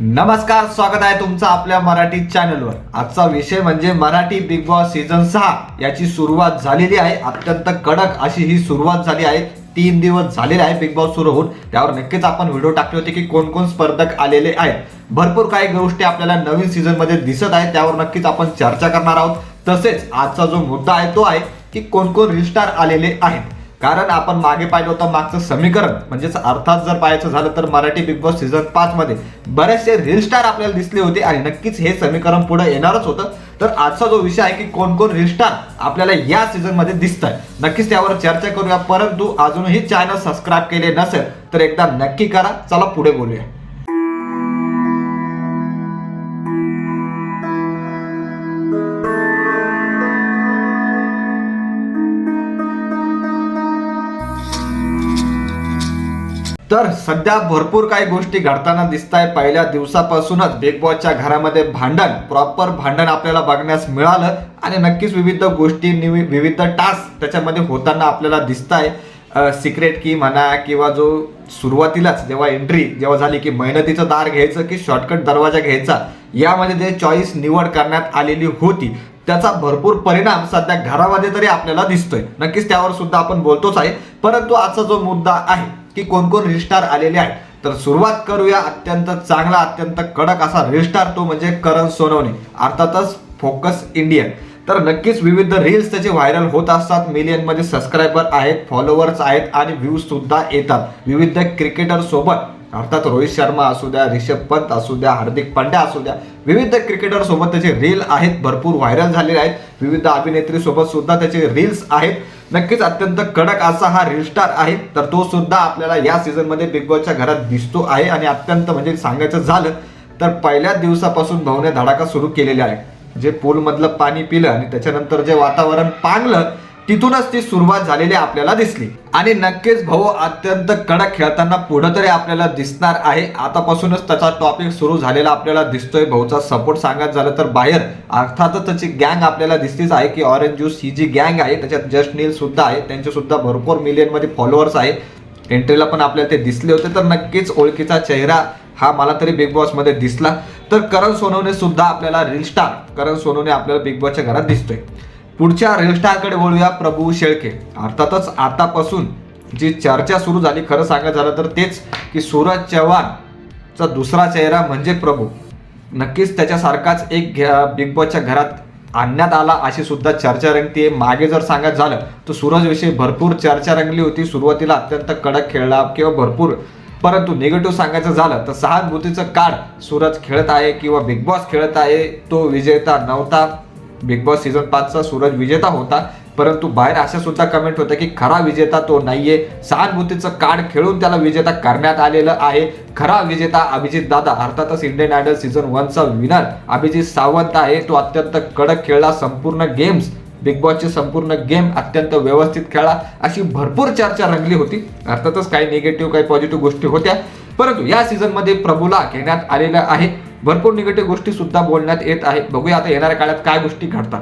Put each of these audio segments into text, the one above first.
नमस्कार, स्वागत आहे तुमचं आपल्या मराठी चॅनलवर। आजचा विषय म्हणजे मराठी बिग बॉस सीझन 6 याची सुरुवात झालेली आहे। अत्यंत कडक अशी ही सुरुवात झाली आहे। 3 दिवस झालेले आहे बिग बॉस सुरू होऊन। त्यावर नक्कीच आपण व्हिडिओ टाकले होते की कोण कोण स्पर्धक आलेले आहेत। भरपूर काही गोष्टी आपल्याला नवीन सीझन मध्ये दिसत आहेत, त्यावर नक्कीच आपण चर्चा करणार आहोत। तसेच आजचा जो मुद्दा आहे तो आहे की कोण कोण रीस्टार आलेले आहेत। कारण आपण मागे पाहिलं होतं मागचं समीकरण, म्हणजेच अर्थात जर पाहायचं झालं तर मराठी बिग बॉस सीझन 5 मध्ये बरेचसे रील स्टार आपल्याला दिसले होते आणि नक्कीच हे समीकरण पुढे येणारच होतं। तर आजचा जो विषय आहे की कोण कोण रील स्टार आपल्याला या सीझन मध्ये दिसत आहे, नक्कीच त्यावर चर्चा करूया। परंतु अजूनही चॅनल सबस्क्राईब केले नसेल तर एकदा नक्की करा। चला पुढे बोलूया। तर सध्या भरपूर काही गोष्टी घडताना दिसत आहे। पहिल्या दिवसापासूनच बिग बॉसच्या घरामध्ये भांडण, प्रॉपर भांडण आपल्याला बघण्यास मिळालं आणि नक्कीच विविध गोष्टी विविध टास्क त्याच्यामध्ये होताना आपल्याला दिसत आहे। सिक्रेट की म्हणा किंवा जो सुरुवातीलाच जेव्हा एंट्री झाली की मेहनतीचं दार घ्यायचं की शॉर्टकट दरवाजा घ्यायचा, यामध्ये जे चॉईस निवड करण्यात आलेली होती त्याचा भरपूर परिणाम सध्या घरामध्ये तरी आपल्याला दिसतोय। नक्कीच त्यावर सुद्धा आपण बोलतोच आहे। परंतु आजचा जो मुद्दा आहे की कोण कोण रिस्टार आलेले आहेत, तर सुरुवात करूया अत्यंत चांगला, अत्यंत कडक असा रिस्टार, तो म्हणजे करण सोनवणे, अर्थातच फोकस इंडियन। तर नक्कीच विविध रील्स त्याचे व्हायरल होत असतात। मिलियन मध्ये सबस्क्रायबर आहेत, फॉलोअर्स आहेत आणि व्ह्यूज सुद्धा येतात। विविध क्रिकेटर सोबत, अर्थात रोहित शर्मा असू द्या, ऋषभ पंत असू द्या, हार्दिक पांड्या असू द्या, विविध क्रिकेटर सोबत त्याचे रील आहेत, भरपूर व्हायरल झालेले आहेत। विविध अभिनेत्री सोबत सुद्धा त्याचे रील्स आहेत। नक्कीच अत्यंत कडक असा हा रील स्टार आहे। तर तो सुद्धा आपल्याला या सीझन मध्ये बिग बॉसच्या घरात दिसतो आहे आणि अत्यंत म्हणजे सांगायचं झालं तर पहिल्या दिवसापासून भाऊने धडाका सुरू केलेला आहे। जे पूल मधलं पाणी पिलं आणि त्याच्यानंतर जे वातावरण पांगलं, तिथूनच ती सुरुवात झालेली आपल्याला दिसली। आणि नक्कीच भाऊ अत्यंत कडक खेळताना पुढे तरी आपल्याला दिसणार आहे। आतापासूनच त्याचा टॉपिक सुरू झालेला आपल्याला दिसतोय। भाऊचा सपोर्ट सांगायचं झालं तर बाहेर अर्थातच त्याची गँग आपल्याला दिसतीच आहे की ऑरेंज ज्यूस ही जी गँग आहे त्याच्यात जस्ट नील सुद्धा आहे, त्यांचे सुद्धा भरपूर मिलियन मध्ये फॉलोअर्स आहे। एंट्रीला पण आपल्याला ते दिसले होते। तर नक्कीच ओळखीचा चेहरा हा मला तरी बिग बॉस मध्ये दिसला। तर करण सोनवणे सुद्धा आपल्याला रील स्टार करण सोनवणे आपल्याला बिग बॉसच्या घरात दिसतोय। पुढच्या रील स्टारकडे बोलूया, प्रभू शेळके। अर्थातच आतापासून जी चर्चा सुरू झाली, खरं सांगायचं झालं तर तेच की सूरज चव्हाणचा दुसरा चेहरा म्हणजे प्रभू। नक्कीच त्याच्यासारखाच एक बिग बॉसच्या घरात आणण्यात आला अशी सुद्धा चर्चा रंगते। मागे जर सांगायचं झालं तर सूरज विषयी भरपूर चर्चा रंगली होती। सुरुवातीला अत्यंत कडक खेळला किंवा भरपूर, परंतु निगेटिव्ह सांगायचं झालं तर सहानुभूतीचं कार्ड सूरज खेळत आहे किंवा बिग बॉस खेळत आहे, तो विजेता नव्हता। बिग बॉस सीझन 5 चा सूरज विजेता होता, परंतु बाहेर अशा सुद्धा कमेंट होत्या की खरा विजेता तो नाहीये। सहानुभूतीचं कार्ड खेळून त्याला विजेता करण्यात आलेलं आहे। खरा विजेता अभिजित दादा, अर्थातच इंडियन आयडल सीझन 1 चा विनर अभिजित सावंत आहे। तो अत्यंत कडक खेळला, संपूर्ण गेम्स बिग बॉसचे संपूर्ण गेम अत्यंत व्यवस्थित खेळला, अशी भरपूर चर्चा रंगली होती। अर्थातच काही निगेटिव्ह काही पॉझिटिव्ह गोष्टी होत्या, परंतु या सीझन मध्ये प्रभूला घेण्यात आलेलं आहे। भरपूर निगेटिव्ह गोष्टी सुद्धा बोलण्यात येत आहे। बघूया आता येणाऱ्या काळात काय गोष्टी घडतात।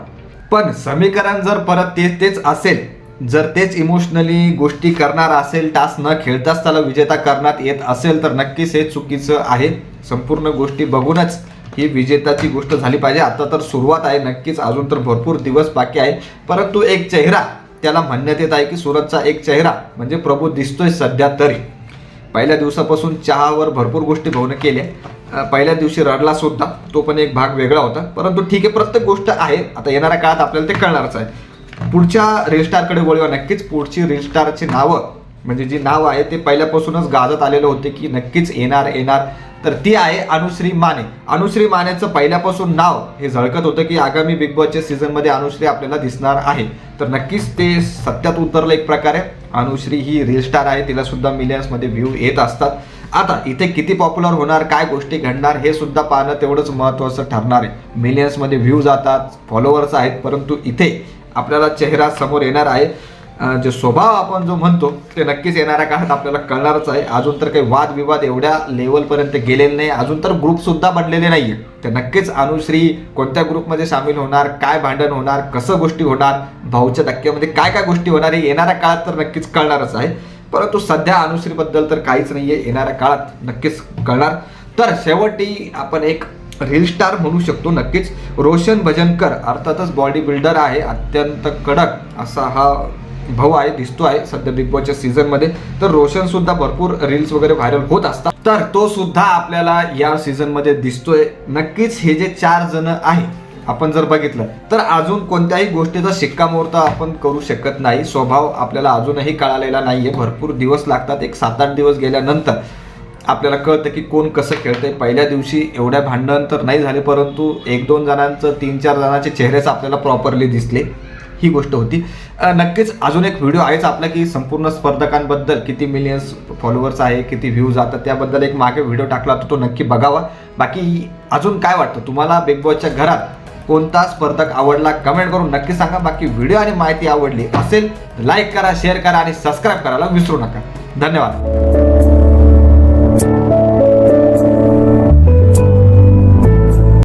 पण समीकरण जर परत तेच असेल, जर तेच इमोशनली गोष्टी करणार असेल, टास्क न खेळताच त्याला विजेता करण्यात येत असेल, तर नक्कीच हे चुकीचं आहे। संपूर्ण गोष्टी बघूनच ही विजेताची गोष्ट झाली पाहिजे। आता तर सुरुवात आहे, नक्कीच अजून तर भरपूर दिवस बाकी आहे। परंतु एक चेहरा त्याला म्हणण्यात येत आहे की सूरजचा एक चेहरा म्हणजे प्रभू दिसतोय सध्या तरी। पहिल्या दिवसापासून चहावर भरपूर गोष्टी भाऊने केल्या। पहिल्या दिवशी रडला सुद्धा, तो पण एक भाग वेगळा होता। परंतु ठीक आहे, प्रत्येक गोष्ट आहे, आता येणाऱ्या काळात आपल्याला ते कळणारच आहे। पुढच्या रील स्टारकडे बोलूया। नक्कीच पुढची रील स्टारची नावं, म्हणजे जी नाव आहे ते पहिल्यापासूनच गाजत आलेलं होते की नक्कीच येणार, तर ती आहे अनुश्री माने। अनुश्री मानेचं पहिल्यापासून नाव हे झळकत होतं की आगामी बिग बॉसच्या सीझन मध्ये अनुश्री आपल्याला दिसणार आहे। तर नक्कीच ते सत्यात उतरलं एक प्रकारे। अनुश्री ही रील स्टार आहे, तिला सुद्धा मिलियन्स मध्ये व्ह्यू येत असतात। आता इथे किती पॉप्युलर होणार, काय गोष्टी घडणार हे सुद्धा पाहणं तेवढंच महत्त्वाचं ठरणार आहे। मिलियन्स मध्ये व्ह्यू जातात, फॉलोअर्स आहेत, परंतु इथे आपल्याला चेहरा समोर येणार आहे। जे स्वभाव आपण जो म्हणतो ते नक्कीच येणाऱ्या काळात आपल्याला कळणारच आहे। अजून तर काही वादविवाद एवढ्या लेवलपर्यंत गेलेले नाही, अजून तर ग्रुप सुद्धा बनलेले नाहीये। तर नक्कीच अनुश्री कोणत्या ग्रुपमध्ये सामील होणार, काय भांडण होणार, कसं गोष्टी होणार, भाऊच्या धक्क्यामध्ये काय काय गोष्टी होणार हे येणाऱ्या काळात तर नक्कीच कळणारच आहे। परंतु सध्या अनुश्रीबद्दल तर काहीच नाहीये, येणाऱ्या काळात नक्कीच कळणार। तर शेवटी आपण एक रील स्टार म्हणू शकतो नक्कीच, रोशन भजनकर अर्थातच बॉडी बिल्डर आहे, अत्यंत कडक असा हा भाऊ आहे, दिसतो आहे सध्या बिग बॉसच्या सीझन मध्ये. तर रोशन सुद्धा भरपूर रील्स वगैरे व्हायरल होत असतात, तर तो सुद्धा आपल्याला या सीझन मध्ये दिसतोय. नक्कीच हे जे 4 जण आहे आपण जर बघितलं तर अजून कोणत्याही गोष्टीचा शिक्कामोर्तब आपण करू शकत नाही. स्वभाव आपल्याला अजूनही कळालेला नाहीये, भरपूर दिवस लागतात. एक 7-8 दिवस गेल्यानंतर आपल्याला कळतं की कोण कसं खेळतंय. पहिल्या दिवशी एवढ्या भांडण तर नाही झाले, परंतु 1-2 जणांचं 3-4 जणांचे चेहरेच आपल्याला प्रॉपरली दिसले, ही गोष्ट होती. नक्कीच अजून एक व्हिडिओ आहेच आपला की संपूर्ण स्पर्धकांबद्दल किती मिलियन्स फॉलोअर्स आहे, किती व्ह्यूज जातात, त्याबद्दल एक मागे व्हिडिओ टाकला होता, तो नक्की बघावा. बाकी अजून काय वाटतं तुम्हाला, बिग बॉसच्या घरात कोणता स्पर्धक आवडला कमेंट करून नक्की सांगा. बाकी व्हिडिओ आणि माहिती आवडली असेल लाईक करा, शेअर करा आणि सबस्क्राईब करायला विसरू नका. धन्यवाद.